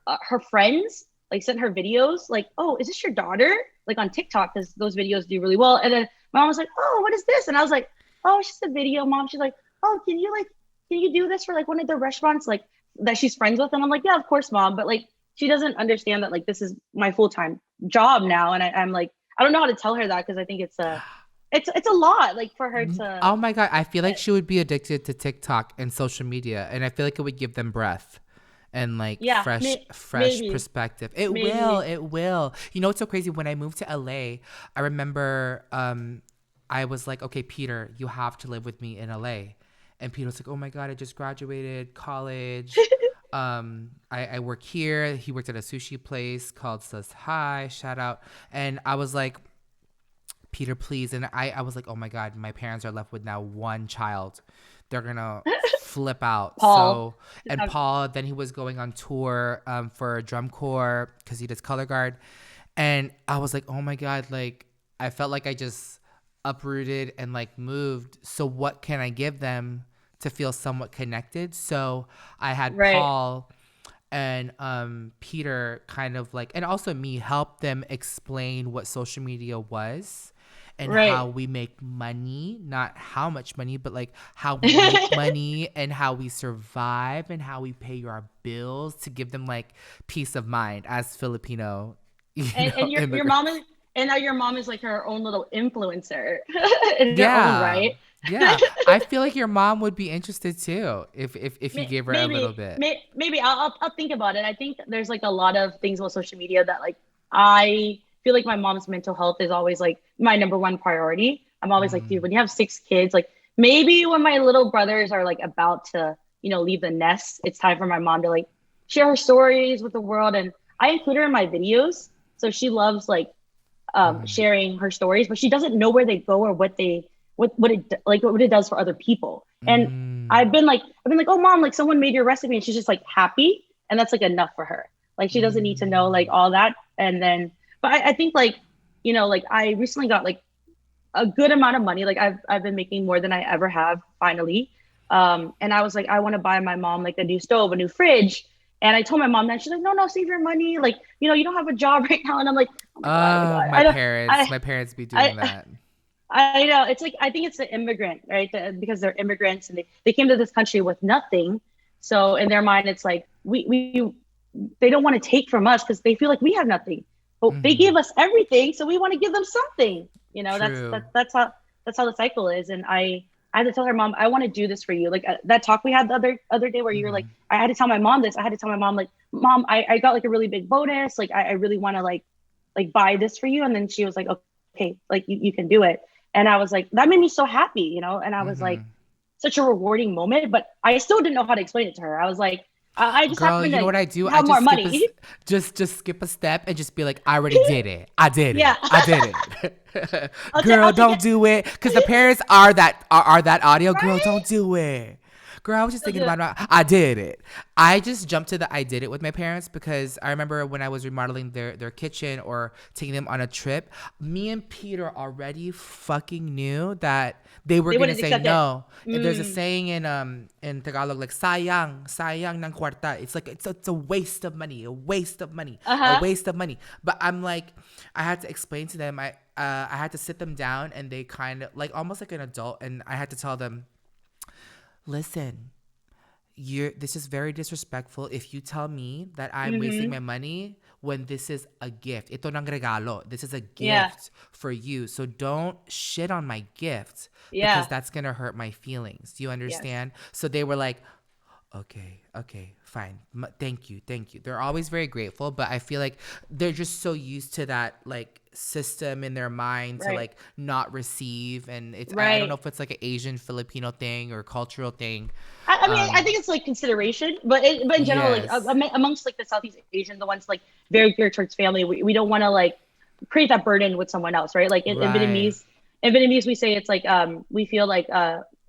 friends like sent her videos like, "Oh, is this your daughter?" Like on TikTok, because those videos do really well. And then my mom was like, "Oh, what is this?" And I was like, "Oh, it's just a video, mom." She's like, "Oh, can you do this for like one of the restaurants like that she's friends with?" And I'm like, "Yeah, of course, mom." But like she doesn't understand that like this is my full-time job now. And I'm like, I don't know how to tell her that because I think it's a lot like for her to Oh my God, I feel like she would be addicted to TikTok and social media, and I feel like it would give them breath and like yeah, fresh maybe, perspective. It will, maybe. it will. You know what's so crazy? When I moved to LA, I remember I was like, "Okay, Peter, you have to live with me in LA." And Peter was like, "Oh my God, I just graduated college. I work here." He worked at a sushi place called Says Hi, shout out. And I was like, "Peter, please." And I was like, "Oh my God, my parents are left with now one child. They're gonna flip out." Paul. So, and Paul, then he was going on tour for drum corps because he does color guard. And I was like, "Oh my God," like I felt like I just uprooted and like moved. So what can I give them to feel somewhat connected? So I had Right, Paul and Peter kind of like, and also me, help them explain what social media was and how right. we make money, not how much money, but like how we make money and how we survive and how we pay our bills, to give them like peace of mind as Filipino, And your mom immigrants. is, and now your mom is like her own little influencer in her own Yeah. right. Yeah. I feel like your mom would be interested too if you gave her a little bit. Maybe I'll think about it. I think there's like a lot of things about social media that like I feel like my mom's mental health is always like my number one priority. I'm always like, dude, Mm, when you have 6 kids, like maybe when my little brothers are like about to, leave the nest, it's time for my mom to like share her stories with the world. And I include her in my videos. So she loves like mm, sharing her stories, but she doesn't know where they go or what it does for other people. And mm, I've been like, "Oh, mom, like someone made your recipe," and she's just like happy, and that's like enough for her. Like she doesn't need to know like mm, all that. And then, but I think like like I recently got like a good amount of money. Like I've been making more than I ever have finally. And I was like, I want to buy my mom like a new stove, a new fridge. And I told my mom that. She's like, "No, no, save your money. Like, you don't have a job right now." And I'm like, "Oh my God, oh my Oh, God." I don't, my parents be doing I, that. I know. It's like, I think it's the immigrant, right? Because they're immigrants and they came to this country with nothing. So in their mind, it's like, they don't want to take from us because they feel like we have nothing. But they Hmm. gave us everything. So we want to give them something, You know, True. that's how the cycle is. And I had to tell her mom, I want to do this for you. Like that talk we had the other day where you were like, I had to tell my mom this. I had to tell my mom like, mom, I got like a really big bonus. Like I really want to like buy this for you. And then she was like, okay, like you can do it. And I was like, that made me so happy, you know? And I was like, such a rewarding moment, but I still didn't know how to explain it to her. I was like, I just Girl, happen you know to what I do? I have more just skip money. just skip a step and just be like, I already did it. I did it. Yeah. I did it. I'll Girl, take don't it. do it. Because the parents are that audio. Girl, Right? don't do it. Girl, I was just Still thinking do it. about it. I did it. I just jumped to the I did it with my parents because I remember when I was remodeling their kitchen or taking them on a trip, me and Peter already fucking knew that they were They gonna wouldn't say accept it. no. And there's a saying in Tagalog like sayang ng kwarta. It's like it's a waste of money, a waste of money, a Uh-huh. waste of money. But I'm like, I had to explain to them. I had to sit them down and they kind of like almost like an adult, and I had to tell them, listen, this is very disrespectful if you tell me that I'm wasting Mm-hmm. my money when this is a gift. Ito ng regalo. This is a Yeah. gift for you. So don't shit on my gift because Yeah. that's going to hurt my feelings. Do you Yes. understand? So they were like, okay, fine. Thank you, thank you. They're always very grateful, but I feel like they're just so used to that like system in their mind to Right. like not receive, and I don't know Right. if it's like an Asian Filipino thing or cultural thing. I mean, I think it's like consideration, but in general, like Yes. amongst like the Southeast Asian, the ones like very geared towards family, we don't want to like create that burden with someone else, right? Like Right. In Vietnamese, we say it's like we feel like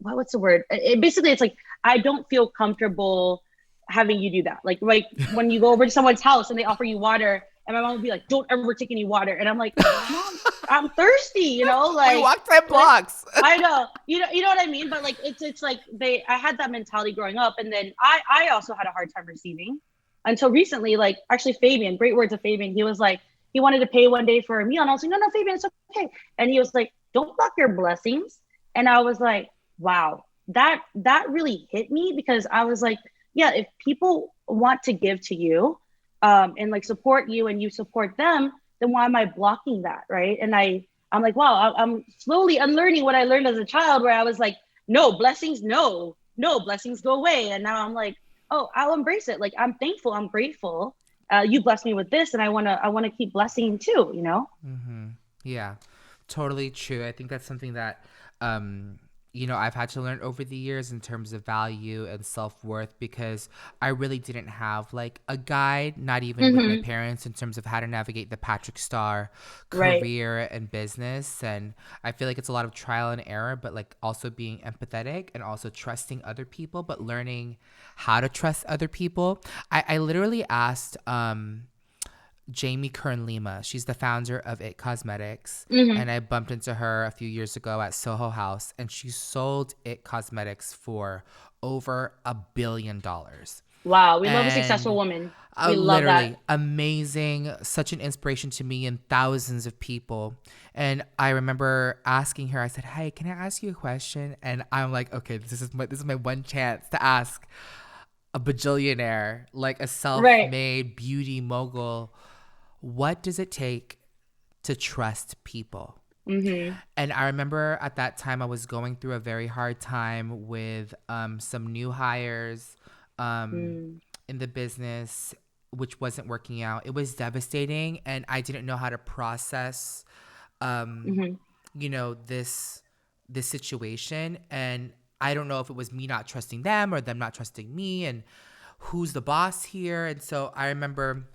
what's the word? Basically, it's like I don't feel comfortable having you do that. Like when you go over to someone's house and they offer you water, and my mom would be like, "Don't ever take any water," and I'm like, "Mom, I'm thirsty," you know, We walked 10 like blocks. I know, you know what I mean. But like it's like I had that mentality growing up, and then I also had a hard time receiving until recently. Like actually, Fabian, great words of Fabian. He was like he wanted to pay one day for a meal, and I was like, no, Fabian, it's okay. And he was like, don't block your blessings. And I was like, wow, that really hit me because I was like, yeah, if people want to give to you, and like support you, and you support them, then why am I blocking that, right? And I'm like, wow, I'm slowly unlearning what I learned as a child, where I was like, no blessings, no blessings go away. And now I'm like, oh, I'll embrace it. Like I'm thankful, I'm grateful. You blessed me with this, and I wanna keep blessing too. You know? Yeah, totally true. I think that's something that, I've had to learn over the years in terms of value and self-worth because I really didn't have like a guide, not even with my Mm-hmm. parents, in terms of how to navigate the Patrick Star Right. career and business. And I feel like it's a lot of trial and error, but like also being empathetic and also trusting other people, but learning how to trust other people. I literally asked, Jamie Kern Lima. She's the founder of It Cosmetics. Mm-hmm. And I bumped into her a few years ago at Soho House, and she sold It Cosmetics for over $1 billion. Wow, we love a successful And woman. We love that. literally amazing, such an inspiration to me and thousands of people. And I remember asking her, I said, "Hey, can I ask you a question?" And I'm like, okay, this is my one chance to ask a bajillionaire, like a Right. self-made beauty mogul, what does it take to trust people? Mm-hmm. And I remember at that time I was going through a very hard time with some new hires um, Mm. in the business, which wasn't working out. It was devastating, and I didn't know how to process, um, Mm-hmm. this situation. And I don't know if it was me not trusting them or them not trusting me, and who's the boss here. And so I remember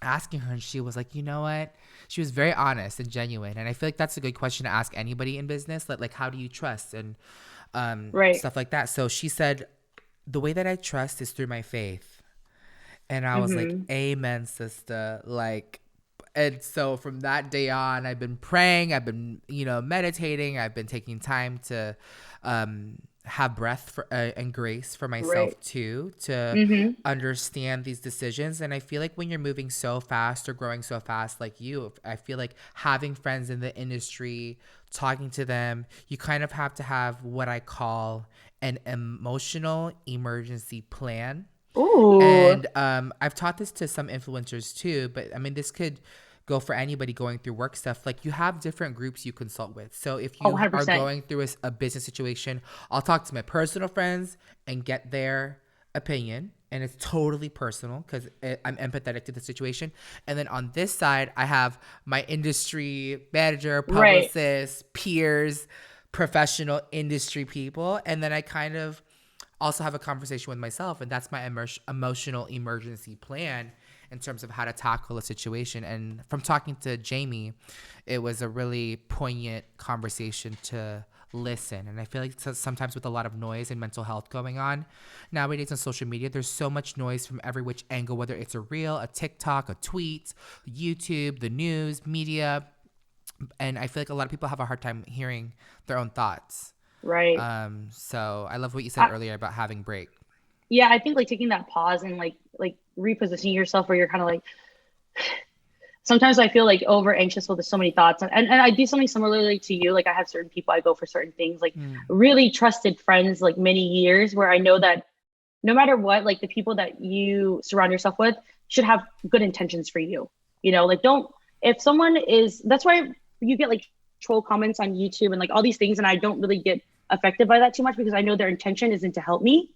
asking her, and she was like, you know what? She was very honest and genuine. And I feel like that's a good question to ask anybody in business. Like how do you trust and Right. stuff like that. So she said, the way that I trust is through my faith. And I was like, Mm-hmm. amen, sister. Like, and so from that day on, I've been praying, I've been, meditating, I've been taking time to have breath and grace for Right. myself too, to Mm-hmm. understand these decisions. And I feel like when you're moving so fast or growing so fast like you, I feel like having friends in the industry, talking to them, you kind of have to have what I call an emotional emergency plan. Ooh. And I've taught this to some influencers too, but I mean, this could go for anybody going through work stuff. Like, you have different groups you consult with. So if Oh, you are 100%. going through a business situation, I'll talk to my personal friends and get their opinion. And it's totally personal because I'm empathetic to the situation. And then on this side, I have my industry manager, Right. publicist, peers, professional industry people. And then I kind of also have a conversation with myself. And that's my emotional emergency plan in terms of how to tackle a situation. And from talking to Jamie, it was a really poignant conversation to listen. And I feel like sometimes with a lot of noise and mental health going on nowadays on social media, there's so much noise from every which angle, whether it's a reel, a TikTok, a tweet, YouTube, the news, media. And I feel like a lot of people have a hard time hearing their own thoughts. Right. So I love what you said earlier about having break. Yeah, I think like taking that pause and like repositioning yourself where you're kind of like, sometimes I feel like over anxious with so many thoughts, and I do something similarly to you. Like, I have certain people I go for certain things, like really trusted friends, like many years, where I know that no matter what, like the people that you surround yourself with should have good intentions for you. You know, like if someone is, that's why you get like troll comments on YouTube and like all these things, and I don't really get affected by that too much because I know their intention isn't to help me.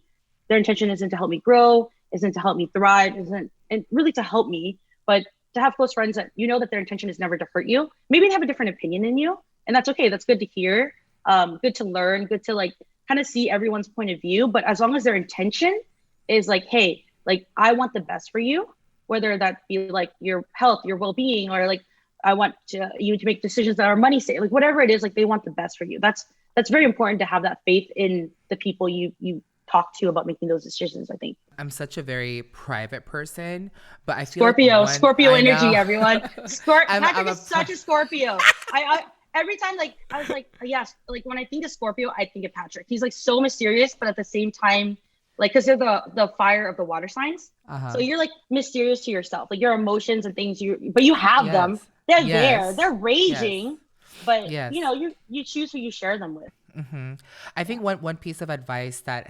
Their intention isn't to help me grow, isn't to help me thrive, isn't and really to help me, but to have close friends that you know that their intention is never to hurt you. Maybe they have a different opinion than you, and that's okay. That's good to hear. Good to learn. Good to like kind of see everyone's point of view. But as long as their intention is like, hey, like I want the best for you, whether that be like your health, your well-being, or like I want you to make decisions that are money safe, like whatever it is, like they want the best for you. That's very important to have that faith in the people you talk to about making those decisions, I think. I'm such a very private person, but I feel Scorpio energy, everyone. I'm Patrick is such a Scorpio. I every time like I was like, yes, like when I think of Scorpio, I think of Patrick. He's like so mysterious, but at the same time, like because they're the fire of the water signs. So you're like mysterious to yourself, like your emotions and things but you have them. They're there. They're raging, but you know you choose who you share them with. Mm-hmm. I think one piece of advice that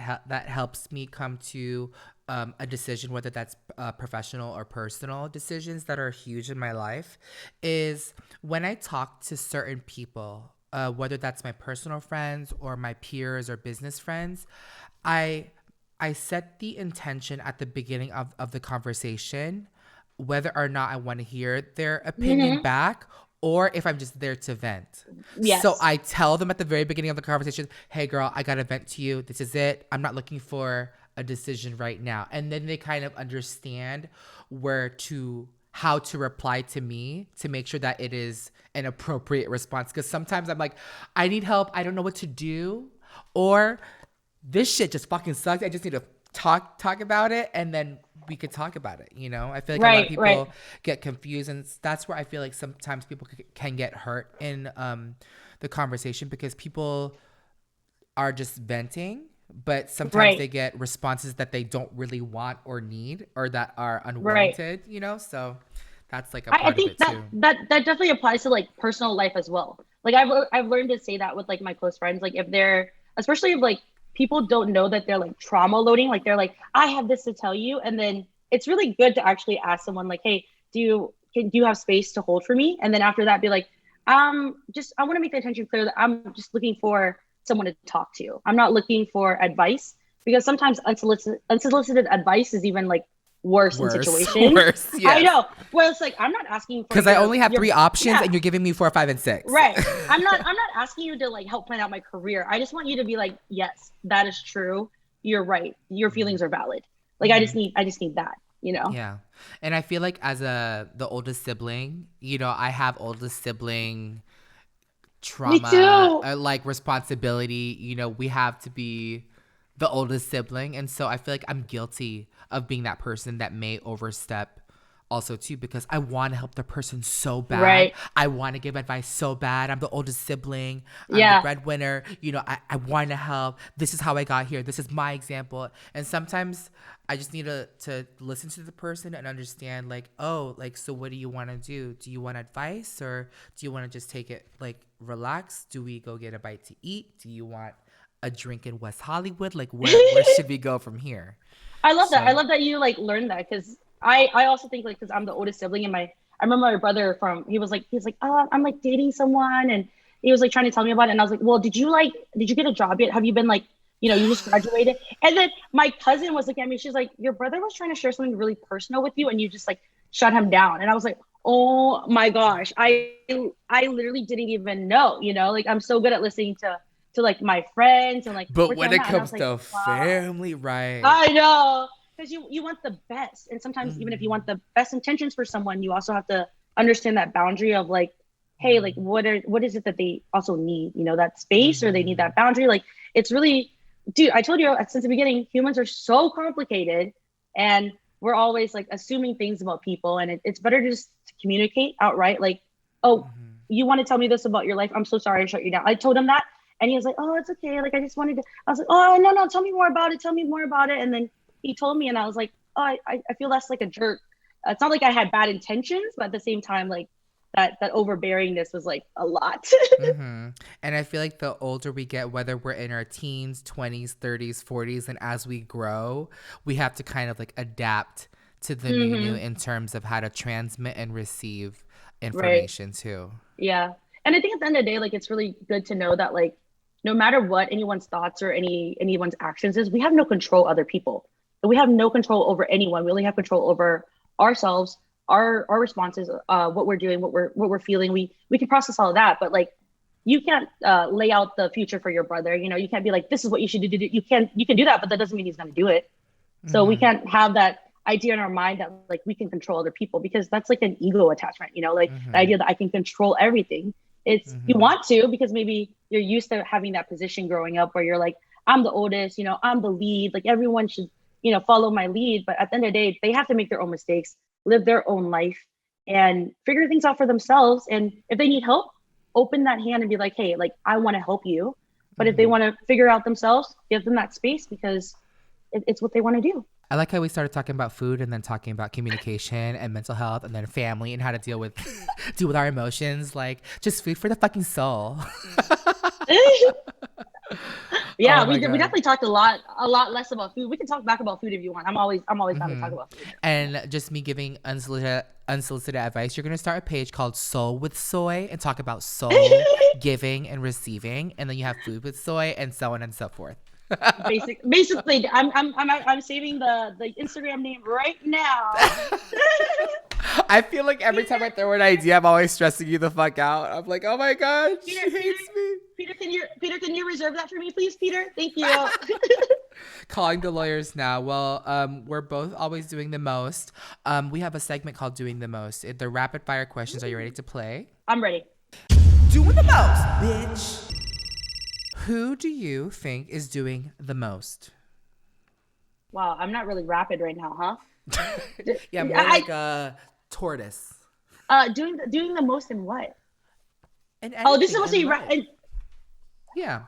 helps me come to a decision, whether that's professional or personal decisions that are huge in my life, is when I talk to certain people, whether that's my personal friends or my peers or business friends, I set the intention at the beginning of the conversation, whether or not I want to hear their opinion back, or if I'm just there to vent. Yes. So I tell them at the very beginning of the conversation, hey girl, I got to vent to you. This is it. I'm not looking for a decision right now. And then they kind of understand how to reply to me to make sure that it is an appropriate response. Because sometimes I'm like, I need help. I don't know what to do. Or this shit just fucking sucks. I just need to talk about it, and then we could talk about it. You know, I feel like a lot of people get confused, and that's where I feel like sometimes people can get hurt in the conversation, because people are just venting, but sometimes they get responses that they don't really want or need, or that are unwarranted. You know, so that's like a part I think of it too. that definitely applies to like personal life as well. Like I've learned to say that with like my close friends, like if they're, especially if like people don't know that they're like trauma loading, like they're like, I have this to tell you. And then it's really good to actually ask someone like, hey, do you have space to hold for me? And then after that, be like, I want to make the intention clear that I'm just looking for someone to talk to. I'm not looking for advice, because sometimes unsolicited advice is even like worse in situations. Worse, yes. I know. Well, it's like, I'm not asking for, because I only have 3 options and you're giving me 4, 5, and 6. Right. I'm not asking you to like help plan out my career. I just want you to be like, yes, that is true. You're right. Your feelings are valid. Like I just need that, you know? Yeah. And I feel like as the oldest sibling, you know, I have oldest sibling trauma, like responsibility. You know, we have to be the oldest sibling. And so I feel like I'm guilty of being that person that may overstep also too, because I want to help the person so bad. Right. I want to give advice so bad. I'm the oldest sibling. I'm the breadwinner. You know, I want to help. This is how I got here. This is my example. And sometimes I just need to listen to the person and understand like, oh, like, so what do you want to do? Do you want advice, or do you want to just take it like relax? Do we go get a bite to eat? Do you want a drink in West Hollywood? Like where should we go from here? I love that. I love that you like learned that, because I also think like, because I'm the oldest sibling and I I remember my brother he's like, oh, I'm like dating someone, and he was like trying to tell me about it, and I was like, well, did you get a job yet? Have you been like, you just graduated? And then my cousin was looking at me, she's like, your brother was trying to share something really personal with you, and you just like shut him down. And I was like, oh my gosh, I literally didn't even know, like I'm so good at listening to like my friends and like. But when it comes like, to wow. family, right? I know, because you want the best, and sometimes even if you want the best intentions for someone, you also have to understand that boundary of like, hey, like what is it that they also need? That space, or they need that boundary. Like it's really, dude. I told you since the beginning, humans are so complicated, and we're always like assuming things about people, and it's better to just communicate outright. Like, oh, you want to tell me this about your life? I'm so sorry I shut you down. I told him that. And he was like, oh, it's okay. Like, I just wanted to, I was like, oh, no, tell me more about it. Tell me more about it. And then he told me, and I was like, oh, I feel less like a jerk. It's not like I had bad intentions, but at the same time, like that overbearingness was like a lot. And I feel like the older we get, whether we're in our teens, 20s, 30s, 40s, and as we grow, we have to kind of like adapt to the new in terms of how to transmit and receive information too. Yeah. And I think at the end of the day, like, it's really good to know that, like, no matter what anyone's thoughts or anyone's actions is, we have no control other people. We have no control over anyone. We only have control over ourselves, our responses, what we're doing, what we're feeling. We can process all of that, but like, you can't lay out the future for your brother. You can't be like, this is what you should do. You can do that, but that doesn't mean he's going to do it. So we can't have that idea in our mind that like we can control other people, because that's like an ego attachment. Like the idea that I can control everything. It's you want to, because maybe you're used to having that position growing up where you're like, I'm the oldest, I'm the lead, like everyone should, follow my lead. But at the end of the day, they have to make their own mistakes, live their own life, and figure things out for themselves. And if they need help, open that hand and be like, hey, like, I want to help you. But if they want to figure out themselves, give them that space, because it's what they want to do. I like how we started talking about food and then talking about communication and mental health and then family and how to deal with our emotions. Like, just food for the fucking soul. Yeah, we definitely talked a lot less about food. We can talk back about food if you want. I'm always down to talk about food. And just me giving unsolicited advice, you're going to start a page called Soul with Soy and talk about soul giving and receiving. And then you have Food with Soy and so on and so forth. Basically, I'm saving the Instagram name right now. I feel like every time I throw an idea, I'm always stressing you the fuck out. I'm like, oh my god, she hates me. Peter, can you reserve that for me, please, Peter? Thank you. Calling the lawyers now. Well, we're both always doing the most. We have a segment called Doing the Most. They're rapid fire questions. Are you ready to play? I'm ready. Doing the most, bitch. Who do you think is doing the most? Wow, I'm not really rapid right now, huh? Yeah, more like a tortoise. Doing the most in what? Oh, this is supposed to be right. Yeah.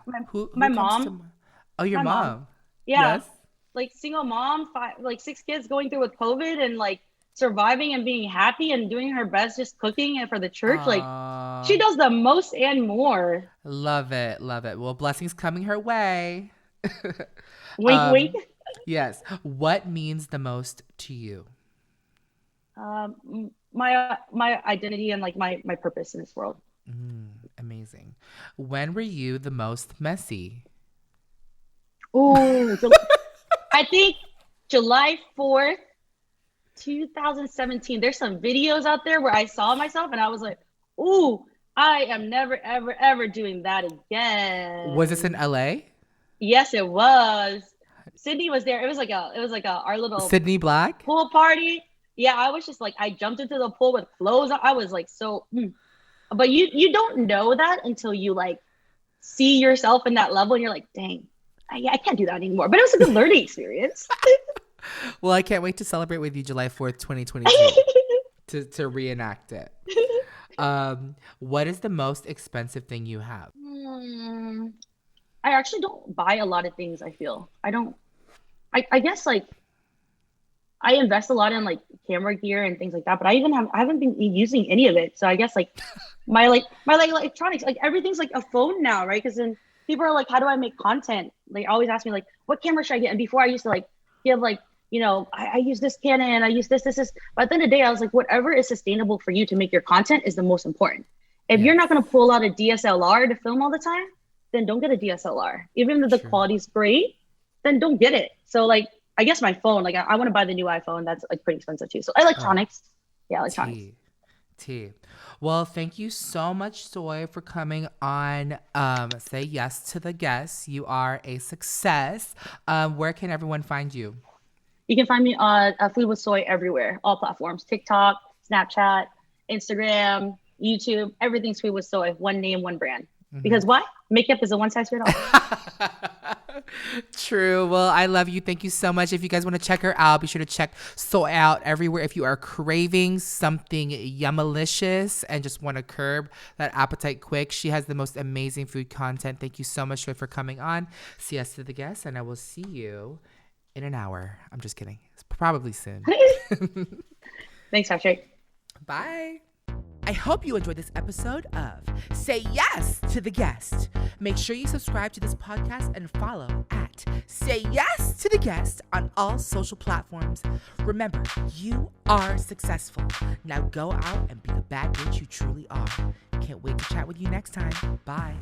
My mom. Oh, your mom. Yeah. Yes. Like single mom, 6 kids going through with COVID and like surviving and being happy and doing her best, just cooking it for the church. Like, she does the most and more. Love it. Well, blessings coming her way. Wink, wink. Yes. What means the most to you? My identity and like my purpose in this world. Amazing. When were you the most messy? Ooh, I think July 4th, 2017. There's some videos out there where I saw myself and I was like, ooh, I am never, ever, ever doing that again. Was this in LA? Yes, it was. Sydney was there. It was like our little Sydney Black pool party. Yeah, I was just like, I jumped into the pool with clothes on. I was like, so, but you don't know that until you like see yourself in that level and you're like, dang, I can't do that anymore. But it was a good learning experience. Well, I can't wait to celebrate with you July 4th, 2022 to reenact it. What is the most expensive thing you have? I actually don't buy a lot of things. I feel I guess like I invest a lot in like camera gear and things like that, but I haven't been using any of it. So I guess like my electronics, like everything's like a phone now, right? Because then people are like, how do I make content? They always ask me like, what camera should I get? And before I used to like give like I use this Canon, I use this. But at the end of the day, I was like, whatever is sustainable for you to make your content is the most important. If you're not going to pull out a DSLR to film all the time, then don't get a DSLR. Even if the quality's great, then don't get it. So like, I guess my phone, like I want to buy the new iPhone. That's like pretty expensive too. So electronics. Electronics. T. Well, thank you so much, Soy, for coming on Say Yes to the Guest. You are a success. Where can everyone find you? You can find me on Food with Soy everywhere, all platforms, TikTok, Snapchat, Instagram, YouTube, everything's Food with Soy, one name, one brand. Because why? Makeup is a one size fits all. True. Well, I love you. Thank you so much. If you guys want to check her out, be sure to check Soy out everywhere. If you are craving something yummalicious and just want to curb that appetite quick, she has the most amazing food content. Thank you so much, Soy, for coming on. Say Yes to the Guest, and I will see you in an hour. I'm just kidding. It's probably soon. Thanks, Patrick. Bye. I hope you enjoyed this episode of Say Yes to the Guest. Make sure you subscribe to this podcast and follow at Say Yes to the Guest on all social platforms. Remember, you are successful. Now go out and be the bad bitch you truly are. Can't wait to chat with you next time. Bye.